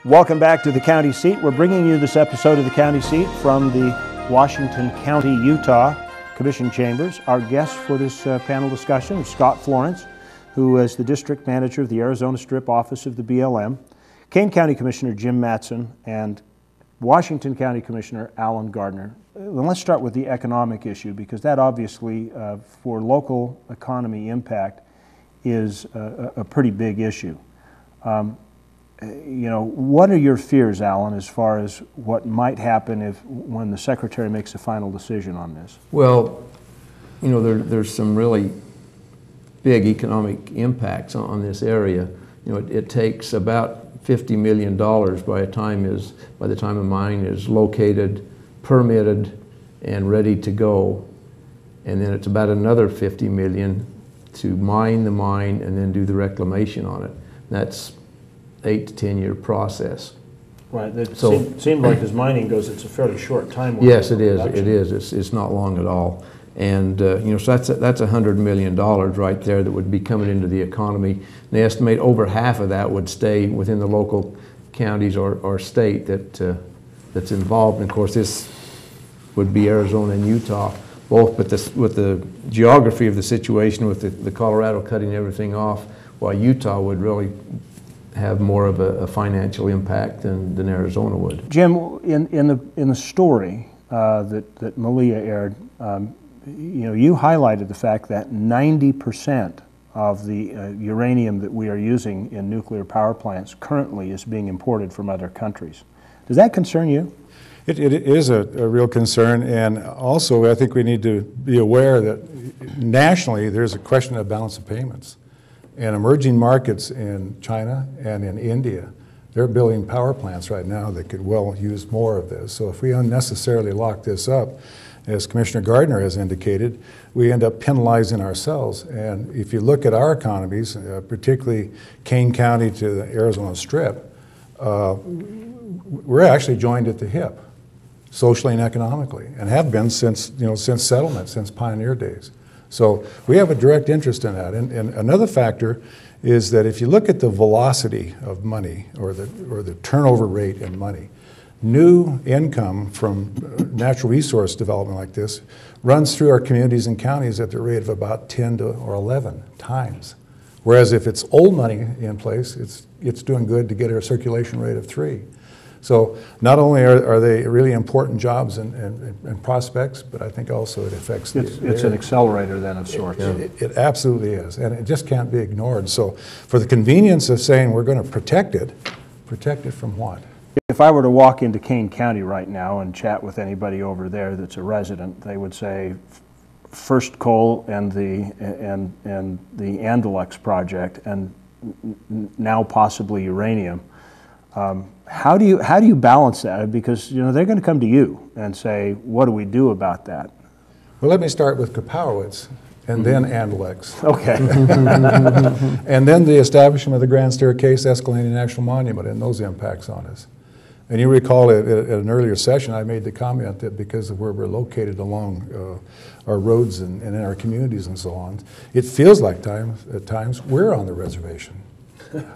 Welcome back to the County Seat. We're bringing you this episode of the County Seat from the Washington County, Utah Commission Chambers. Our guest for this panel discussion is Scott Florence, who is the District Manager of the Arizona Strip Office of the BLM, Kane County Commissioner Jim Matson, and Washington County Commissioner Alan Gardner. Let's start with the economic issue, because that obviously, for local economy impact, is a pretty big issue. What are your fears, Alan, as far as what might happen when the Secretary makes a final decision on this? Well, there's some really big economic impacts on this area. It takes about $50 million by the time a mine is located, permitted, and ready to go. And then it's about another $50 million to mine the mine and then do the reclamation on it. That's 8 to 10 year process. Right. It seemed like as mining goes, it's a fairly short time. Yes, it is. It is. It's not long at all. And so that's $100 million right there that would be coming into the economy. And they estimate over half of that would stay within the local counties or state that's involved. And of course, this would be Arizona and Utah both. But with the geography of the situation, with the Colorado cutting everything off, while Utah would really have more of a financial impact than Arizona would. Jim, in the story that Malia aired, you highlighted the fact that 90% of the uranium that we are using in nuclear power plants currently is being imported from other countries. Does that concern you? It is a real concern, and also I think we need to be aware that nationally there's a question of balance of payments. And emerging markets in China and in India, they're building power plants right now that could well use more of this. So if we unnecessarily lock this up, as Commissioner Gardner has indicated, we end up penalizing ourselves. And if you look at our economies, particularly Kane County to the Arizona Strip, we're actually joined at the hip, socially and economically, and have been since settlement, since pioneer days. So we have a direct interest in that. And another factor is that if you look at the velocity of money or the turnover rate in money, new income from natural resource development like this runs through our communities and counties at the rate of about 10 or 11 times. Whereas if it's old money in place, it's doing good to get a circulation rate of 3. So not only are they really important jobs and prospects, but I think also it affects it's an accelerator then of sorts. It absolutely is, and it just can't be ignored. So for the convenience of saying we're going to protect it from what? If I were to walk into Kane County right now and chat with anybody over there that's a resident, they would say first coal and the Andalex project, and now possibly uranium. How do you balance that? Because they're going to come to you and say, "What do we do about that?" Well, let me start with Kapowitz, and then Andalex. Okay. And then the establishment of the Grand Staircase Escalating National Monument and those impacts on us. And you recall at an earlier session, I made the comment that because of where we're located along our roads and in our communities and so on, it feels like at times we're on the reservation.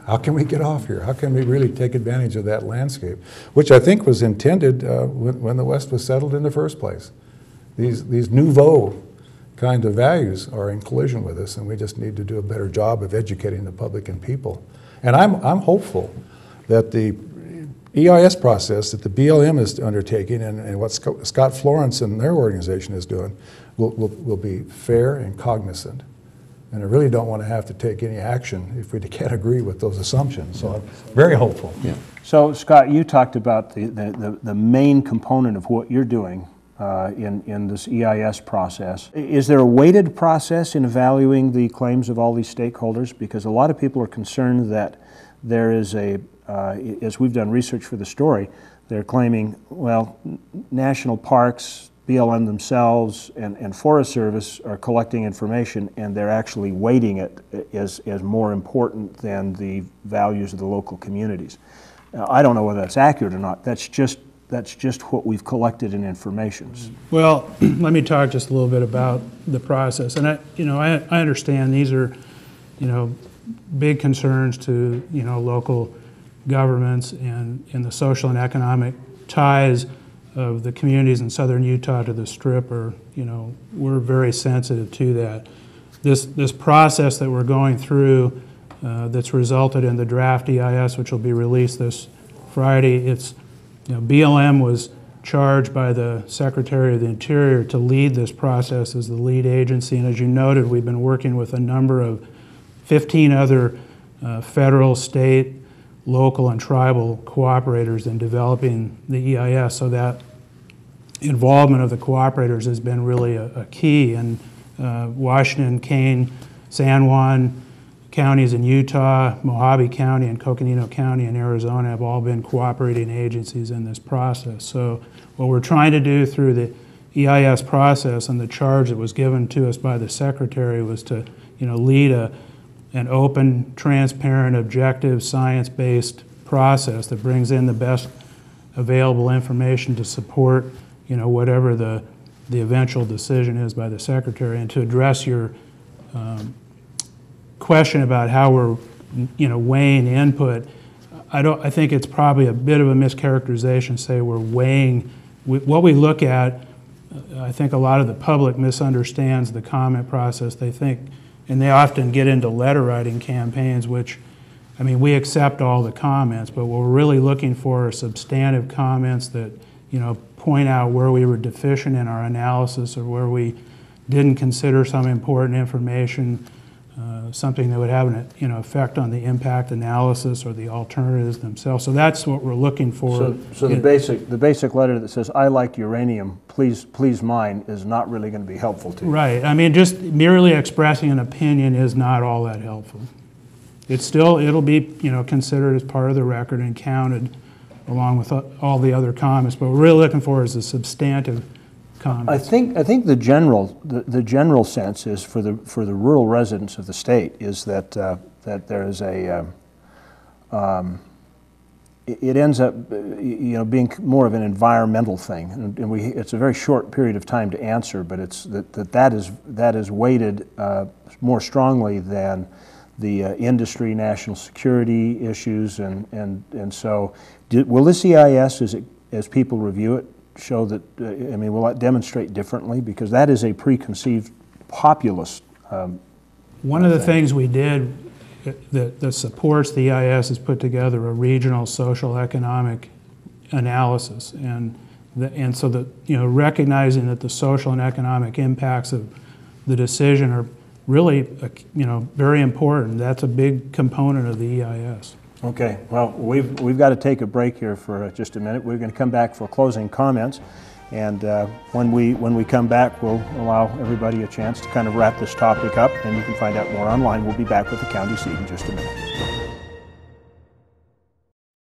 How can we get off here? How can we really take advantage of that landscape? Which I think was intended when the West was settled in the first place. These nouveau kind of values are in collision with us, and we just need to do a better job of educating the public and people. And I'm hopeful that the EIS process that the BLM is undertaking and what Scott Florence and their organization is doing will be fair and cognizant. And I really don't want to have to take any action if we can't agree with those assumptions. So I'm very hopeful. Yeah. So Scott, you talked about the main component of what you're doing in this EIS process. Is there a weighted process in evaluating the claims of all these stakeholders? Because a lot of people are concerned that there is as we've done research for the story, they're claiming, well, national parks, BLM themselves and Forest Service are collecting information, and they're actually weighting it as more important than the values of the local communities. I don't know whether that's accurate or not. That's just what we've collected in information. Well, let me talk just a little bit about the process. And I understand these are, big concerns to local governments and the social and economic ties of the communities in southern Utah to the Strip are, we're very sensitive to that. This process that we're going through that's resulted in the draft EIS, which will be released this Friday, BLM was charged by the Secretary of the Interior to lead this process as the lead agency, and as you noted, we've been working with a number of 15 other federal, state, local, and tribal cooperators in developing the EIS, so that involvement of the cooperators has been really a key. And Washington, Kane, San Juan counties in Utah, Mojave County, and Coconino County in Arizona have all been cooperating agencies in this process. So what we're trying to do through the EIS process and the charge that was given to us by the Secretary was to lead an open, transparent, objective, science-based process that brings in the best available information to support whatever the eventual decision is by the Secretary. And to address your question about how we're weighing input, I think it's probably a bit of a mischaracterization to say we're weighing. What we look at, I think a lot of the public misunderstands the comment process. They think, and they often get into letter writing campaigns, which, we accept all the comments, but what we're really looking for are substantive comments that, point out where we were deficient in our analysis or where we didn't consider some important information, something that would have an effect on the impact analysis or the alternatives themselves. So that's what we're looking for. So the basic letter that says, "I like uranium, please mine," is not really going to be helpful to you. Right. Just merely expressing an opinion is not all that helpful. It'll be considered as part of the record and counted along with all the other comments. But what we're really looking for is a substantive comments. I think the general sense is for the rural residents of the state is that there is it ends up being more of an environmental thing, and it's a very short period of time to answer, but it's that is weighted more strongly than the industry, national security issues, and so will this EIS, as people review it, show that, will it demonstrate differently? Because that is a preconceived populist One of the things we did that supports the EIS is put together a regional social economic analysis, and so that recognizing that the social and economic impacts of the decision are really very important. That's a big component of the EIS. Okay, well, we've got to take a break here for just a minute. We're going to come back for closing comments, and when we come back, we'll allow everybody a chance to kind of wrap this topic up, and you can find out more online. We'll be back with the county seat in just a minute.